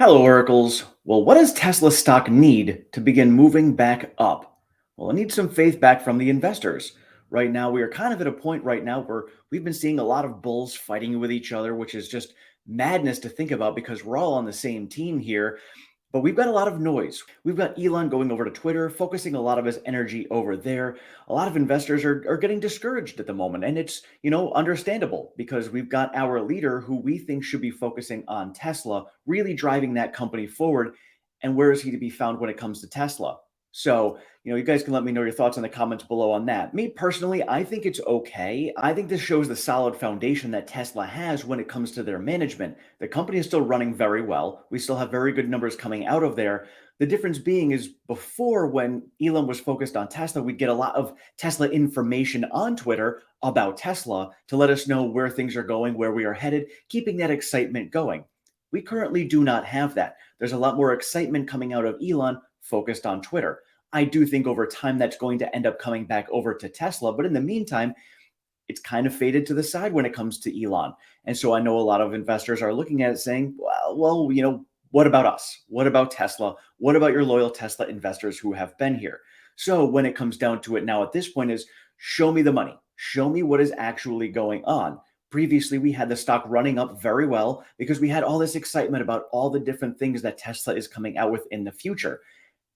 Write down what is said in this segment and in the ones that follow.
Hello, Oracles. Well, what does Tesla stock need to begin moving back up? Well, it needs some faith back from the investors. Right now, we are kind of at a point right now where we've been seeing a lot of bulls fighting with each other, which is just madness to think about because we're all on the same team here. But we've got a lot of noise. We've got Elon going over to Twitter, focusing a lot of his energy over there. A lot of investors are getting discouraged at the moment. And it's, understandable because we've got our leader who we think should be focusing on Tesla, really driving that company forward. And where is he to be found when it comes to Tesla? So, you guys can let me know your thoughts in the comments below on that. Me personally, I think it's okay. I think this shows the solid foundation that Tesla has when it comes to their management. The company is still running very well. We still have very good numbers coming out of there. The difference being is before, when Elon was focused on Tesla, we'd get a lot of Tesla information on Twitter about Tesla to let us know where things are going, where we are headed, keeping that excitement going. We currently do not have that. There's a lot more excitement coming out of Elon focused on Twitter. I do think over time that's going to end up coming back over to Tesla. But in the meantime, it's kind of faded to the side when it comes to Elon. And so I know a lot of investors are looking at it saying, well, what about us? What about Tesla? What about your loyal Tesla investors who have been here? So when it comes down to it now at this point is show me the money. Show me what is actually going on. Previously, we had the stock running up very well because we had all this excitement about all the different things that Tesla is coming out with in the future.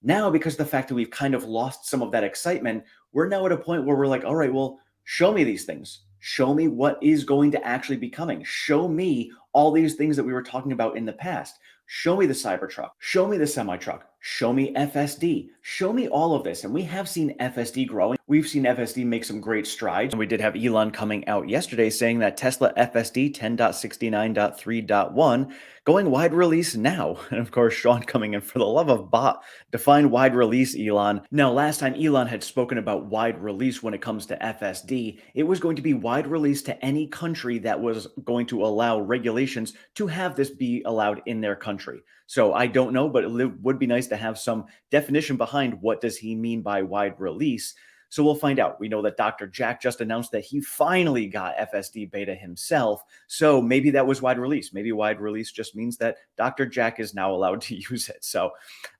Now, because of the fact that we've kind of lost some of that excitement, we're now at a point where we're like, all right, well, show me these things. Show me what is going to actually be coming. Show me all these things that we were talking about in the past. Show me the Cybertruck. Show me the semi truck. Show me FSD. Show me all of this. And we have seen FSD growing. We've seen FSD make some great strides. And we did have Elon coming out yesterday saying that Tesla FSD 10.69.3.1 going wide release now. And of course, Sean coming in for the love of bot. Define wide release, Elon. Now, last time Elon had spoken about wide release when it comes to FSD, it was going to be wide release to any country that was going to allow regulations to have this be allowed in their country. So I don't know, but it would be nice to have some definition behind what does he mean by wide release. So we'll find out. We know that Dr. Jack just announced that he finally got FSD beta himself. So maybe that was wide release. Maybe wide release just means that Dr. Jack is now allowed to use it. So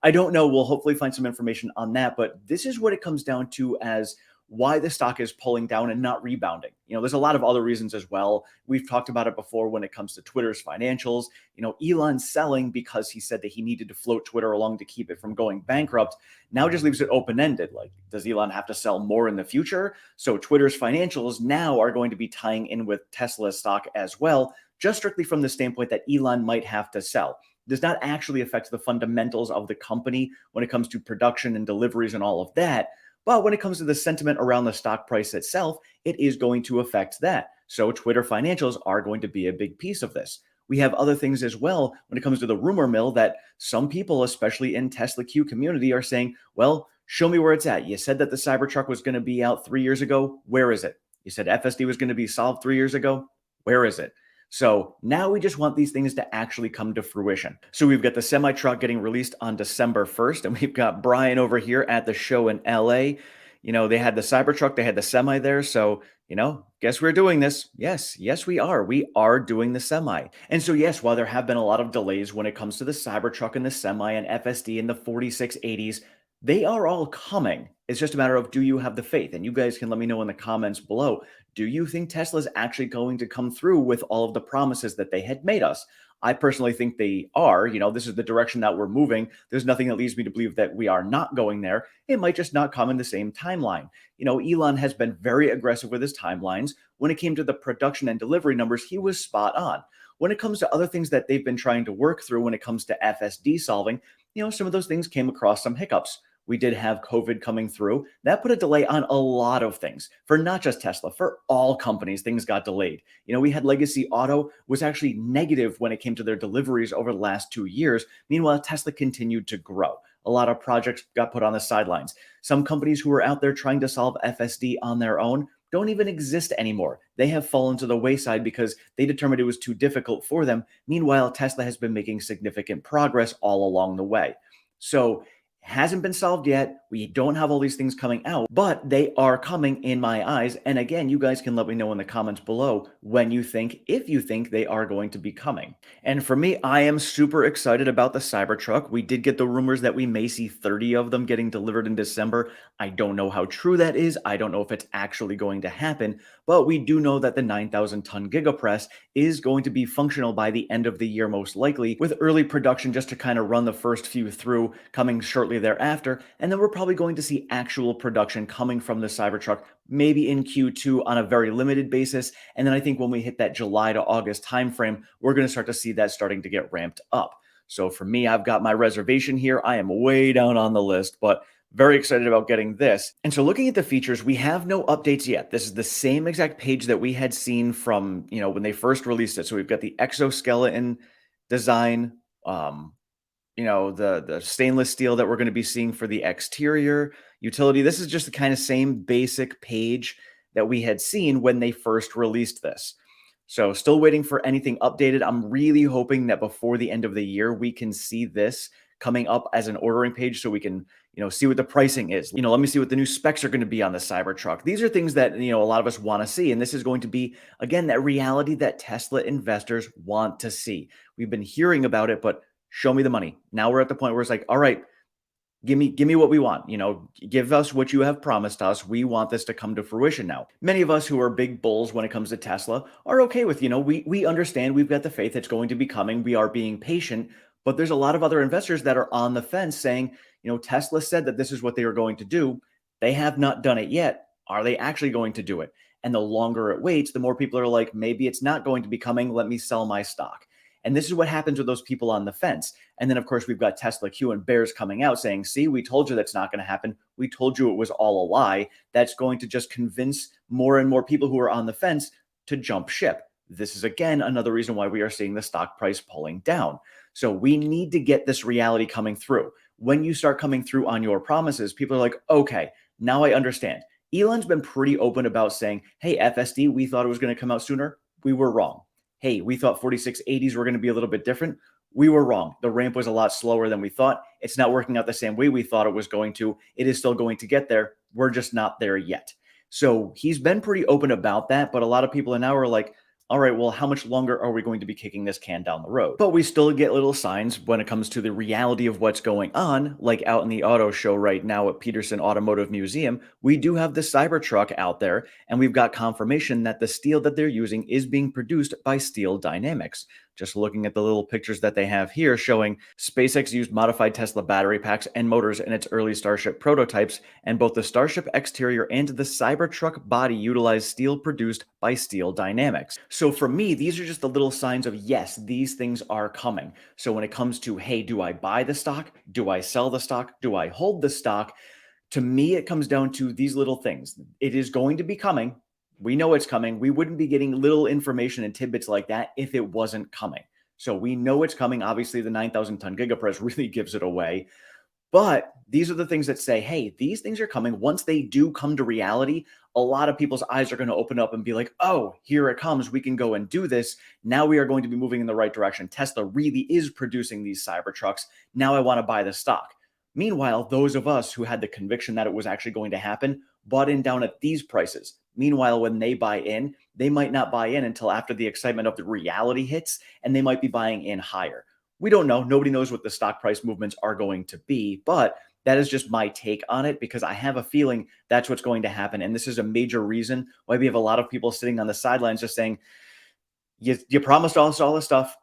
I don't know. We'll hopefully find some information on that. But this is what it comes down to as why the stock is pulling down and not rebounding. There's a lot of other reasons as well. We've talked about it before when it comes to Twitter's financials. Elon's selling because he said that he needed to float Twitter along to keep it from going bankrupt. Now just leaves it open-ended. Like, does Elon have to sell more in the future? So Twitter's financials now are going to be tying in with Tesla's stock as well, just strictly from the standpoint that Elon might have to sell. Does not actually affect the fundamentals of the company when it comes to production and deliveries and all of that. But when it comes to the sentiment around the stock price itself, it is going to affect that. So Twitter financials are going to be a big piece of this. We have other things as well when it comes to the rumor mill that some people, especially in Tesla Q community, are saying, well, show me where it's at. You said that the Cybertruck was going to be out 3 years ago. Where is it? You said FSD was going to be solved 3 years ago. Where is it? So now we just want these things to actually come to fruition. So we've got the semi truck getting released on December 1st, and we've got Brian over here at the show in LA. They had the Cybertruck, they had the semi there. So, guess we're doing this. Yes, we are. We are doing the semi. And so, yes, while there have been a lot of delays when it comes to the Cybertruck and the semi and FSD and the 4680s, they are all coming. It's just a matter of, do you have the faith? And you guys can let me know in the comments below. Do you think Tesla's actually going to come through with all of the promises that they had made us? I personally think they are. This is the direction that we're moving. There's nothing that leads me to believe that we are not going there. It might just not come in the same timeline. Elon has been very aggressive with his timelines. When it came to the production and delivery numbers, he was spot on. When it comes to other things that they've been trying to work through when it comes to FSD solving, some of those things came across some hiccups. We did have COVID coming through. That put a delay on a lot of things. For not just Tesla, for all companies, things got delayed. We had Legacy Auto was actually negative when it came to their deliveries over the last 2 years. Meanwhile, Tesla continued to grow. A lot of projects got put on the sidelines. Some companies who were out there trying to solve FSD on their own don't even exist anymore. They have fallen to the wayside because they determined it was too difficult for them. Meanwhile, Tesla has been making significant progress all along the way. So Hasn't been solved yet. We don't have all these things coming out, but they are coming in my eyes. And again, you guys can let me know in the comments below when you think, if you think they are going to be coming. And for me, I am super excited about the Cybertruck. We did get the rumors that we may see 30 of them getting delivered in December. I don't know how true that is. I don't know if it's actually going to happen, but we do know that the 9,000 ton gigapress is going to be functional by the end of the year, most likely, with early production just to kind of run the first few through coming shortly thereafter. And then we're probably going to see actual production coming from the Cybertruck, maybe in Q2 on a very limited basis. And then I think when we hit that July to August timeframe, we're going to start to see that starting to get ramped up. So for me, I've got my reservation here. I am way down on the list, but very excited about getting this. And so looking at the features, we have no updates yet. This is the same exact page that we had seen from, when they first released it. So we've got the exoskeleton design, the stainless steel that we're going to be seeing for the exterior utility. This is just the kind of same basic page that we had seen when they first released this. So still waiting for anything updated. I'm really hoping that before the end of the year, we can see this coming up as an ordering page so we can, see what the pricing is. Let me see what the new specs are going to be on the Cybertruck. These are things that, a lot of us want to see. And this is going to be, again, that reality that Tesla investors want to see. We've been hearing about it, but show me the money. Now we're at the point where it's like, all right, give me what we want. Give us what you have promised us. We want this to come to fruition now. Many of us who are big bulls when it comes to Tesla are okay with, we understand, we've got the faith it's going to be coming. We are being patient, but there's a lot of other investors that are on the fence saying, Tesla said that this is what they were going to do. They have not done it yet. Are they actually going to do it? And the longer it waits, the more people are like, maybe it's not going to be coming. Let me sell my stock. And this is what happens with those people on the fence. And then, of course, we've got Tesla Q and bears coming out saying, see, we told you that's not going to happen. We told you it was all a lie. That's going to just convince more and more people who are on the fence to jump ship. This is, again, another reason why we are seeing the stock price pulling down. So we need to get this reality coming through. When you start coming through on your promises, people are like, okay, now I understand. Elon's been pretty open about saying, hey, FSD, we thought it was going to come out sooner. We were wrong. Hey, we thought 4680s were going to be a little bit different. We were wrong. The ramp was a lot slower than we thought. It's not working out the same way we thought it was going to. It is still going to get there. We're just not there yet. So he's been pretty open about that, but a lot of people now are like, all right, well, how much longer are we going to be kicking this can down the road? But we still get little signs when it comes to the reality of what's going on, like out in the auto show right now at Peterson Automotive Museum. We do have the Cybertruck out there, and we've got confirmation that the steel that they're using is being produced by Steel Dynamics. Just looking at the little pictures that they have here showing SpaceX used modified Tesla battery packs and motors in its early Starship prototypes, and both the Starship exterior and the Cybertruck body utilize steel produced by Steel Dynamics. So for me, these are just the little signs of, yes, these things are coming. So when it comes to, hey, do I buy the stock? Do I sell the stock? Do I hold the stock? To me, it comes down to these little things. It is going to be coming. We know it's coming. We wouldn't be getting little information and tidbits like that if it wasn't coming. So we know it's coming. Obviously, the 9,000 ton gigapress really gives it away. But these are the things that say, hey, these things are coming. Once they do come to reality, a lot of people's eyes are going to open up and be like, oh, here it comes. We can go and do this. Now we are going to be moving in the right direction. Tesla really is producing these Cybertrucks. Now I want to buy the stock. Meanwhile, those of us who had the conviction that it was actually going to happen bought in down at these prices. Meanwhile, when they buy in, they might not buy in until after the excitement of the reality hits, and they might be buying in higher. We don't know. Nobody knows what the stock price movements are going to be, but that is just my take on it because I have a feeling that's what's going to happen. And this is a major reason why we have a lot of people sitting on the sidelines just saying, you promised us all this stuff.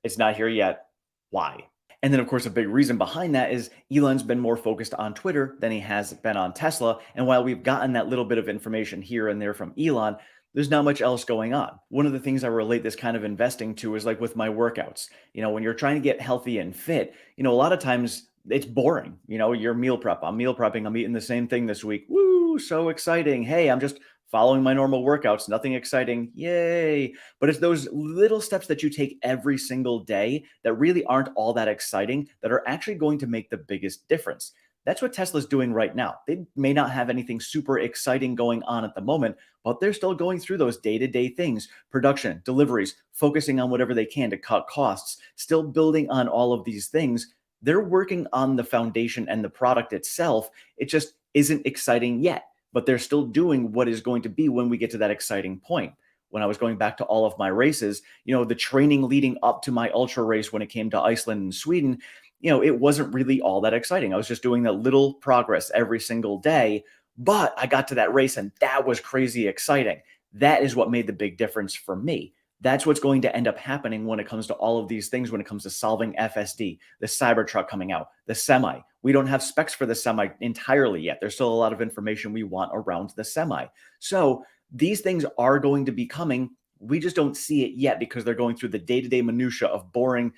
It's not here yet. Why? And then, of course, a big reason behind that is Elon's been more focused on Twitter than he has been on Tesla. And while we've gotten that little bit of information here and there from Elon, there's not much else going on. One of the things I relate this kind of investing to is like with my workouts. When you're trying to get healthy and fit, a lot of times it's boring. You're meal prep. I'm meal prepping. I'm eating the same thing this week. Woo, so exciting. Hey, I'm just following my normal workouts, nothing exciting. Yay. But it's those little steps that you take every single day that really aren't all that exciting that are actually going to make the biggest difference. That's what Tesla's doing right now. They may not have anything super exciting going on at the moment, but they're still going through those day-to-day things, production, deliveries, focusing on whatever they can to cut costs, still building on all of these things They're working on the foundation and the product itself. It just isn't exciting yet, but they're still doing what is going to be when we get to that exciting point. When I was going back to all of my races, the training leading up to my ultra race when it came to Iceland and Sweden, it wasn't really all that exciting. I was just doing that little progress every single day, but I got to that race and that was crazy exciting. That is what made the big difference for me. That's what's going to end up happening when it comes to all of these things, when it comes to solving FSD, the Cybertruck coming out, the semi. We don't have specs for the semi entirely yet. There's still a lot of information we want around the semi. So these things are going to be coming. We just don't see it yet because they're going through the day-to-day minutia of boring,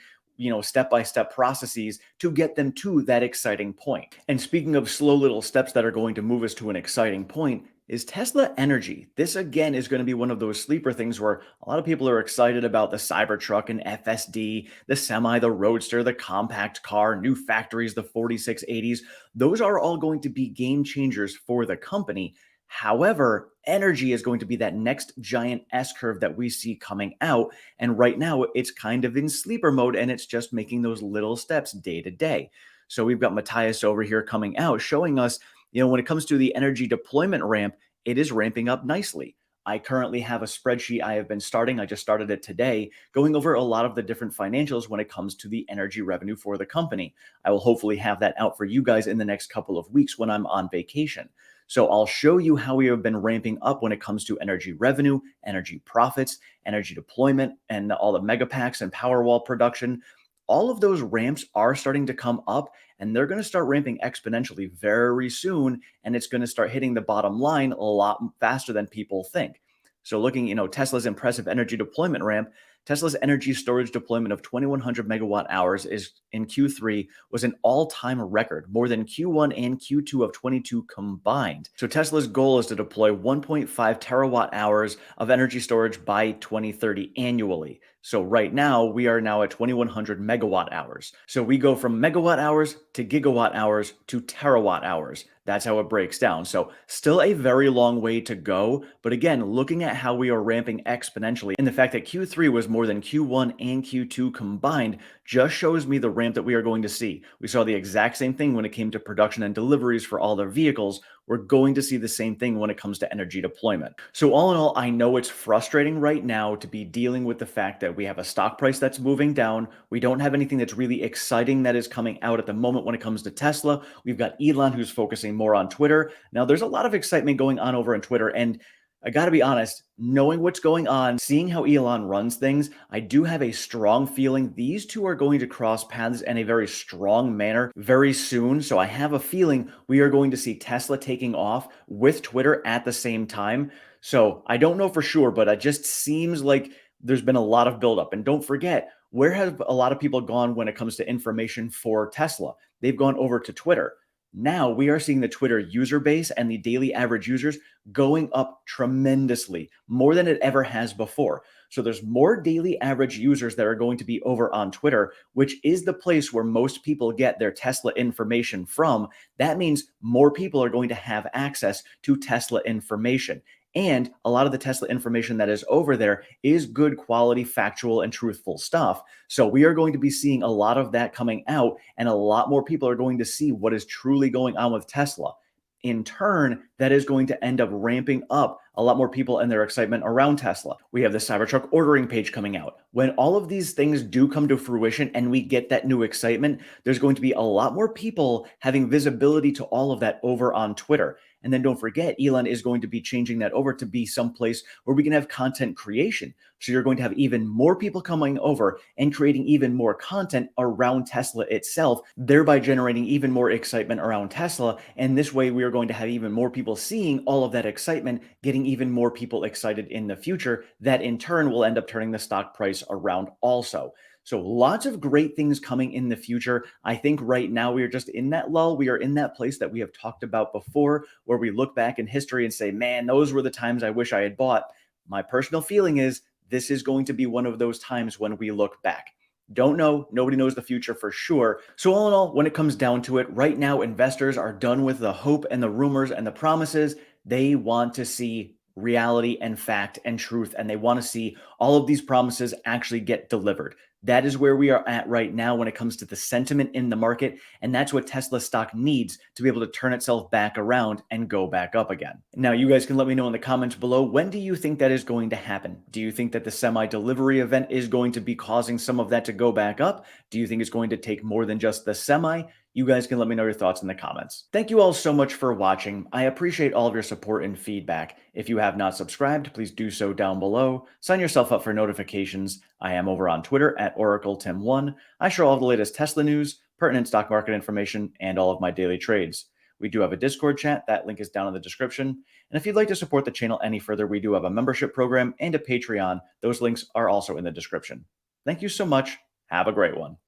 step-by-step processes to get them to that exciting point. And speaking of slow little steps that are going to move us to an exciting point, is Tesla Energy. This again is going to be one of those sleeper things where a lot of people are excited about the Cybertruck and FSD, the semi, the roadster, the compact car, new factories, the 4680s. Those are all going to be game changers for the company. However, energy is going to be that next giant S curve that we see coming out. And right now, it's kind of in sleeper mode and it's just making those little steps day to day. So we've got Matthias over here coming out showing us, when it comes to the energy deployment ramp, it is ramping up nicely. I currently have a spreadsheet I have been starting. I just started it today, going over a lot of the different financials when it comes to the energy revenue for the company. I will hopefully have that out for you guys in the next couple of weeks when I'm on vacation. So I'll show you how we have been ramping up when it comes to energy revenue, energy profits, energy deployment, and all the megapacks and Powerwall production. All of those ramps are starting to come up and they're going to start ramping exponentially very soon. And it's going to start hitting the bottom line a lot faster than people think. So looking, Tesla's impressive energy deployment ramp, Tesla's energy storage deployment of 2,100 megawatt hours is in Q3 was an all-time record, more than Q1 and Q2 of 22 combined. So Tesla's goal is to deploy 1.5 terawatt hours of energy storage by 2030 annually. So right now, we are now at 2,100 megawatt hours. So we go from megawatt hours to gigawatt hours to terawatt hours. That's how it breaks down. So still a very long way to go. But again, looking at how we are ramping exponentially and the fact that Q3 was more than Q1 and Q2 combined just shows me the ramp that we are going to see. We saw the exact same thing when it came to production and deliveries for all their vehicles. We're going to see the same thing when it comes to energy deployment. So all in all, I know it's frustrating right now to be dealing with the fact that we have a stock price that's moving down. We don't have anything that's really exciting that is coming out at the moment when it comes to Tesla. We've got Elon who's focusing more on Twitter. Now there's a lot of excitement going on over on Twitter, and I got to be honest, knowing what's going on, seeing how Elon runs things, I do have a strong feeling these two are going to cross paths in a very strong manner very soon. So I have a feeling we are going to see Tesla taking off with Twitter at the same time. So I don't know for sure, but it just seems like there's been a lot of buildup. And don't forget, where have a lot of people gone when it comes to information for Tesla? They've gone over to Twitter. Now we are seeing the Twitter user base and the daily average users going up tremendously, more than it ever has before. So there's more daily average users that are going to be over on Twitter, which is the place where most people get their Tesla information from. That means more people are going to have access to Tesla information. And a lot of the Tesla information that is over there is good quality, factual, and truthful stuff. So we are going to be seeing a lot of that coming out, and a lot more people are going to see what is truly going on with Tesla. In turn, that is going to end up ramping up a lot more people and their excitement around Tesla. We have the Cybertruck ordering page coming out. When all of these things do come to fruition and we get that new excitement, there's going to be a lot more people having visibility to all of that over on Twitter. And then don't forget, Elon is going to be changing that over to be someplace where we can have content creation. So you're going to have even more people coming over and creating even more content around Tesla itself, thereby generating even more excitement around Tesla. And this way, we are going to have even more people seeing all of that excitement, getting even more people excited in the future. That in turn will end up turning the stock price around also. So lots of great things coming in the future. I think right now we are just in that lull. We are in that place that we have talked about before, where we look back in history and say, man, those were the times I wish I had bought. My personal feeling is this is going to be one of those times when we look back. Don't know. Nobody knows the future for sure. So all in all, when it comes down to it, right now, investors are done with the hope and the rumors and the promises. They want to see reality and fact and truth, and they want to see all of these promises actually get delivered. That is where we are at right now when it comes to the sentiment in the market, and that's what Tesla stock needs to be able to turn itself back around and go back up again. Now, you guys can let me know in the comments below, when do you think that is going to happen? Do you think that the semi-delivery event is going to be causing some of that to go back up? Do you think it's going to take more than just the semi? You guys can let me know your thoughts in the comments. Thank you all so much for watching. I appreciate all of your support and feedback. If you have not subscribed, please do so down below. Sign yourself up for notifications. I am over on Twitter at OracleTim1. I share all of the latest Tesla news, pertinent stock market information, and all of my daily trades. We do have a Discord chat. That link is down in the description. And if you'd like to support the channel any further, we do have a membership program and a Patreon. Those links are also in the description. Thank you so much. Have a great one.